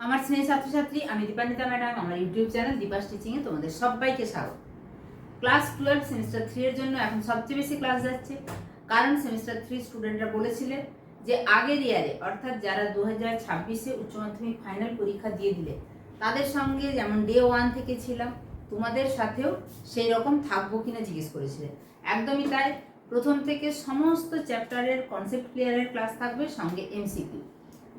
আমার স্নেহ ছাত্রছাত্রী, আমি দীপান্বিতা ম্যাডাম। আমার ইউটিউব চ্যানেল দীপাস টিচিংয়ে তোমাদের সবাইকে স্বাগত। ক্লাস 12 সেমিস্টার 3 এর জন্য এখন সবচেয়ে বেশি ক্লাস যাচ্ছে, কারণ সেমিস্টার 3 স্টুডেন্টরা বলেছিলেন যে আগের ইয়ারে অর্থাৎ যারা 2026-এ উচ্চ মাধ্যমিক ফাইনাল পরীক্ষা দিয়ে দিলে তাদের সঙ্গে যেমন ডে 1 থেকে ছিলাম, তোমাদের সাথেও সেই রকম থাকবো কিনা জিজ্ঞেস করেছিলেন। একদমই তাই। প্রথম থেকে সমস্ত চ্যাপ্টারের কনসেপ্ট ক্লিয়ারের ক্লাস থাকবে, সঙ্গে এমসিকিউ।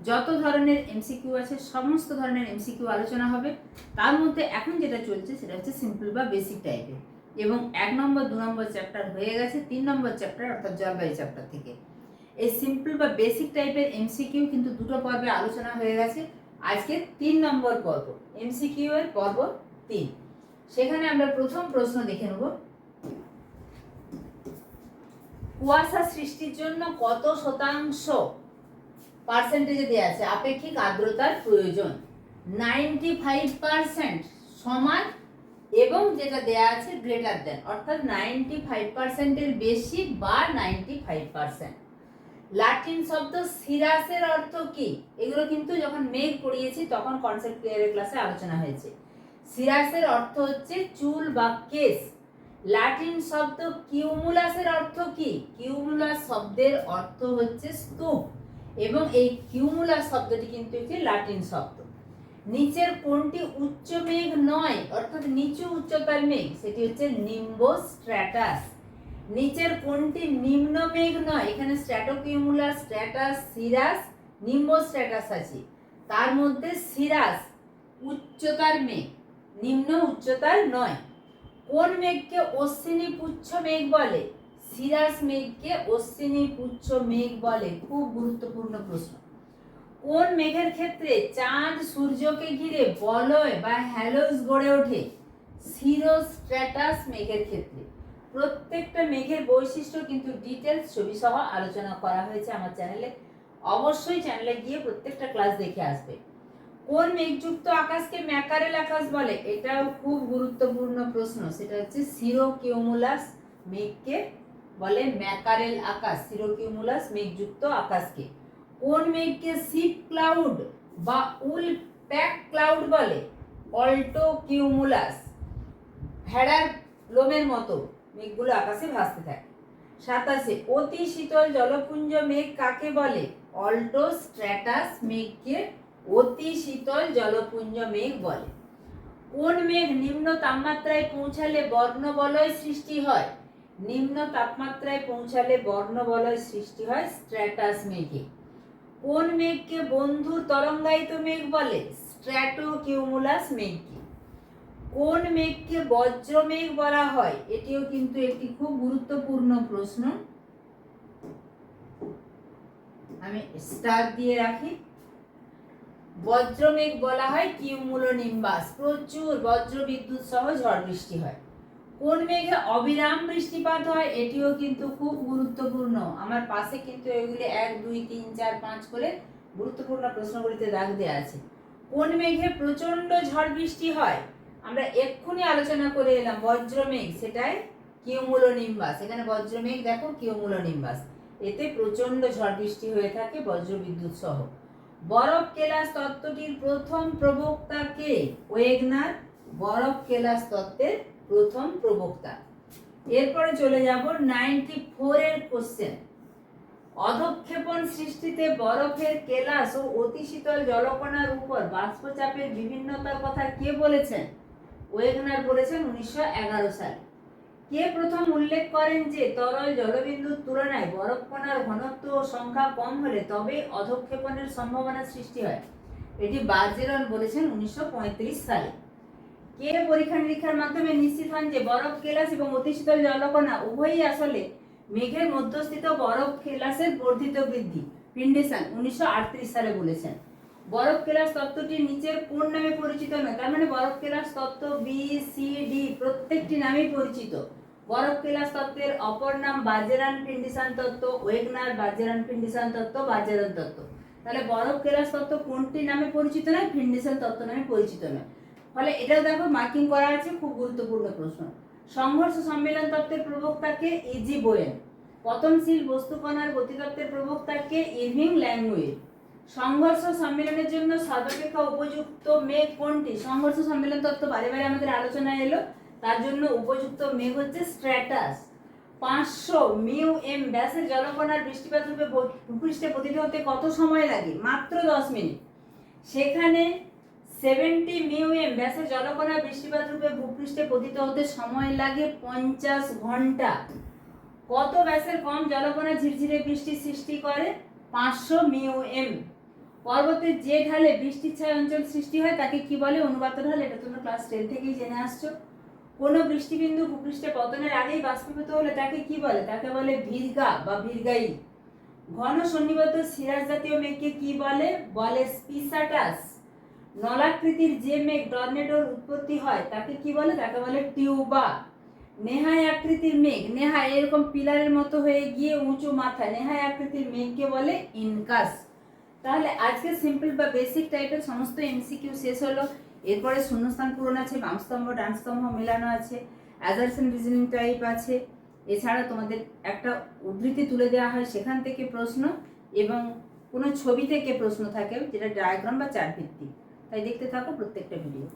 যত ধরনের এমসিকিউ আছে সমস্ত ধরনের এমসিকিউ আলোচনা হবে। তার মধ্যে এখন যেটা চলছে সেটা হচ্ছে সিম্পল বা বেসিক টাইপের, এবং 1 নম্বর 2 নম্বর চ্যাপ্টার হয়ে গেছে, 3 নম্বর চ্যাপ্টার অর্থাৎ জলবায়ু চ্যাপ্টার থেকে এই সিম্পল বা বেসিক টাইপের এমসিকিউ কিন্তু দুটো পর্বে আলোচনা হয়ে গেছে। আজকে 3 নম্বর পর্ব, এমসিকিউ এর পর্ব 3। সেখানে আমরা প্রথম প্রশ্ন দেখে নেব, কুয়াশা সৃষ্টির জন্য কত শতাংশ পার্সেন্টেজে দেওয়া আছে আপেক্ষিক আর্দ্রতার প্রয়োজন? 95% সমান, এবং যেটা দেয়া আছে গ্রেটার দেন, অর্থাৎ 95%-এর বেশি বা 95%। লাটিন শব্দ সিরাসের অর্থ কি? এগুলো কিন্তু যখন মেঘ পড়িয়েছি তখন কনসেপ্ট ক্লিয়ারের ক্লাসে আলোচনা হয়েছে। সিরাসের অর্থ হচ্ছে চুল বা কেশ। লাটিন শব্দ কিউমুলাসের অর্থ কি? কিউমুলাস শব্দের অর্থ হচ্ছে স্তূপ, এবং এই কিউমুলাস শব্দটি কিন্তু একটি লাটিন শব্দ। নিচের কোনটি উচ্চ মেঘ নয়, অর্থাৎ নিচু উচ্চতার মেঘ? সেটি হচ্ছে নিম্বোস্ট্র্যাটাস। নিচের কোনটি নিম্ন মেঘ নয়? এখানে স্ট্র্যাটোকিউমুলাস, স্ট্র্যাটাস, সিরাস, নিম্বোস্ট্র্যাটাস আছে। তার মধ্যে সিরাস উচ্চতার মেঘ, নিম্ন উচ্চতার নয়। কোন মেঘকে অশ্বিনী পুচ্ছ মেঘ বলে? সিরাস মেঘকে অশ্বিনী পুচ্ছ মেঘ বলে। খুব গুরুত্বপূর্ণ প্রশ্ন। কোন মেঘের ক্ষেত্রে চাঁদ সূর্যকে ঘিরে বলয় বা হ্যালোজ গড়ে ওঠে? সিরোস্ট্র্যাটাস মেঘের ক্ষেত্রে। প্রত্যেকটা মেঘের বৈশিষ্ট্য কিন্তু ডিটেলস ছবি সহ আলোচনা করা হয়েছে আমার চ্যানেলে। অবশ্যই চ্যানেলে গিয়ে প্রত্যেকটা ক্লাস দেখে আসবে। কোন মেঘযুক্ত আকাশকে ম্যাকারেল আকাশ বলে? এটাও খুব গুরুত্বপূর্ণ প্রশ্ন। সেটা হচ্ছে সিরোকিউমুলাস মেঘকে বলে ম্যাকারেল আকাশ। সিরোকিউমুলাস মেঘযুক্ত আকাশকে। কোন মেঘকে শিপ ক্লাউড বা উল প্যাক ক্লাউড বলে? অল্টোকিউমুলাস। ভেড়ার লোমের মতো মেঘগুলো আকাশে ভাসতে থাকে। 27, অতি শীতল জলপুঞ্জ মেঘ কাকে বলে? অল্টোস্ট্র্যাটাস মেঘকে অতি শীতল জলপুঞ্জ মেঘ বলে। কোন মেঘ নিম্ন তাপমাত্রায় পৌঁছালে বর্ণবলয় সৃষ্টি হয়? নিম্ন তাপমাত্রায় পৌঁছালে বর্ণবলয় সৃষ্টি হয় স্ট্র্যাটাস মেঘে। কোন মেঘকে বন্ধুর তরঙ্গায়িত মেঘ বলে? স্ট্র্যাটোকিউমুলাস মেঘকে। কোন মেঘকে বজ্রমেঘ বলা হয়? এটিও কিন্তু একটি খুব গুরুত্বপূর্ণ প্রশ্ন, আমি স্টার দিয়ে রাখি। বজ্রমেঘ বলা হয় কিউমুলোনিম্বাস। প্রচুর বজ্র বিদ্যুৎ সহ ঝড় বৃষ্টি হয়। কোন মেঘে অবিরাম বৃষ্টিপাত হয়? এটিও কিন্তু খুব গুরুত্বপূর্ণ। আমার পাশে কিন্তু এগুলি 1, 2, 3, 4, 5 করে গুরুত্বপূর্ণ প্রশ্নগুলিতে দাগ দেওয়া আছে। কোন মেঘে প্রচন্ড ঝড় বৃষ্টি হয়? আমরা এক্ষুনি আলোচনা করে এলাম বজ্রমেঘ, সেটাই কিউমুলোনিম্বাস। এখানে বজ্রমেঘ দেখো কিউমুলোনিম্বাস, এতে প্রচন্ড ঝড় বৃষ্টি হয়ে থাকে বজ্র বিদ্যুৎ সহ। বরফ কেলাস তত্ত্বটির প্রথম প্রবক্তা কে? ওয়েগনার বরফ কেলাস তত্ত্বের প্রথম প্রবক্তা। এরপরে চলে যাব 94 এর কোশ্চেন। অধঃক্ষেপণ সৃষ্টিতে বরফের কেলাস ও অতি শীতল জলকণার উপর বাষ্পচাপের বিভিন্নতার কথা কে বলেছেন? ওয়েগনার বলেছেন 1911 সালে। কে প্রথম উল্লেখ করেন যে তরল জলবিন্দুর তুলনায় বরফ কণার ঘনত্ব ও সংখ্যা কম হলে তবে অধঃক্ষেপণের সম্ভাবনা সৃষ্টি হয়? এটি বার্জেরন বলেছেন 1935 সালে। কে পরীক্ষা নিরীক্ষার মাধ্যমে নিশ্চিত হন যে বরফ কেলাস এবং অতি শীতল জলকণা উভয়ই আসলে মেঘের মধ্যস্থিত বরফ কেলাসের বর্ধিত বৃদ্ধি? পিন্ডেসান 1938 সালে বলেছেন। বরফ কেলাস তত্ত্বটি নিচের কোন নামে পরিচিত নয়? তার মানে বরফ কেলাস তত্ত্ব বি, সি, ডি প্রত্যেকটি নামেই পরিচিত। বরফ কেলাস তত্ত্বের অপর নাম বার্জেরান পিন্ডিসান তত্ত্ব, ওয়েগনার বার্জেরান পিন্ডিসান তত্ত্ব, বার্জেরান তত্ত্ব। তাহলে বরফ কেলাস তত্ত্ব কোনটি নামে পরিচিত নয়? পিন্ডিসান তত্ত্ব নামে পরিচিত নয়। ফলে এটাও দেখো মার্কিং করা আছে, খুব গুরুত্বপূর্ণ প্রশ্ন। সংঘর্ষ সম্মেলন তত্ত্বের প্রবক্তাকে ইজি বোয়েন। পতনশীল বস্তু কণার গতিতত্ত্বের প্রবক্তাকে ইরভিং ল্যাংমুইর। সংঘর্ষ সম্মেলনের জন্য সর্বাপেক্ষা উপযুক্ত মেঘ কোনটি? সংঘর্ষ সম্মেলন তত্ত্ব বারে বারে আমাদের আলোচনায় এলো, তার জন্য উপযুক্ত মেঘ হচ্ছে স্ট্র্যাটাস। 500 মিউ এম ব্যাসের জলকণার বৃষ্টিপাত রূপে ভূপৃষ্ঠে পতিত হতে কত সময় লাগে? মাত্র 10 মিনিট। সেখানে 70 মিউ এম ব্যাসের জলকণা বৃষ্টিপাত রূপে ভূপৃষ্ঠে পতিত হতে সময় লাগে 50 ঘন্টা। কত ব্যাসের কম জলকণা ঝিরঝিরে বৃষ্টির সৃষ্টি করে? 500 মিউ এম। পর্বতের যে ঢালে বৃষ্টির ছায়া অঞ্চল সৃষ্টি হয় তাকে কি বলে? অনুপাত ঢাল। এটা তোমরা ক্লাস 10 থেকেই জেনে আসছো। কোনো বৃষ্টিবিন্দু ভূপৃষ্ঠে পতনের আগেই বাষ্পীভূত হলে তাকে কি বলে? তাকে বলে ভির্গা বা ভির্গাই। ঘন সন্নিবদ্ধ সিরাজ জাতীয় মেঘকে কি বলে? বলে স্পিসাটাস। নলাকৃতির যে মেঘ টর্নেডোর উৎপত্তি হয় তাকে কি বলে? তাকে বলে টিউবা। নেহাই আকৃতির মেঘ, নেহাই এরকম পিলারের মতো হয়ে গিয়ে উঁচু মাথা, নেহাই আকৃতির মেঘকে বলে ইনকাস। তাহলে আজকে সিম্পল বা বেসিক টাইপের সমস্ত এমসিকিউ শেষ হলো। এরপরে শূন্যস্থান পূরণ আছে, বাম স্তম্ভ ডান স্তম্ভ মেলানো আছে, অ্যাজারশন রিজনিং টাইপ আছে। এছাড়া তোমাদের একটা উদ্ধৃতি তুলে দেওয়া হয়, সেখান থেকে প্রশ্ন, এবং কোনো ছবি থেকে প্রশ্ন থাকে যেটা ডায়াগ্রাম বা চার্ট ভিত্তিক। তাই দেখতে থাকো প্রত্যেকটা ভিডিও।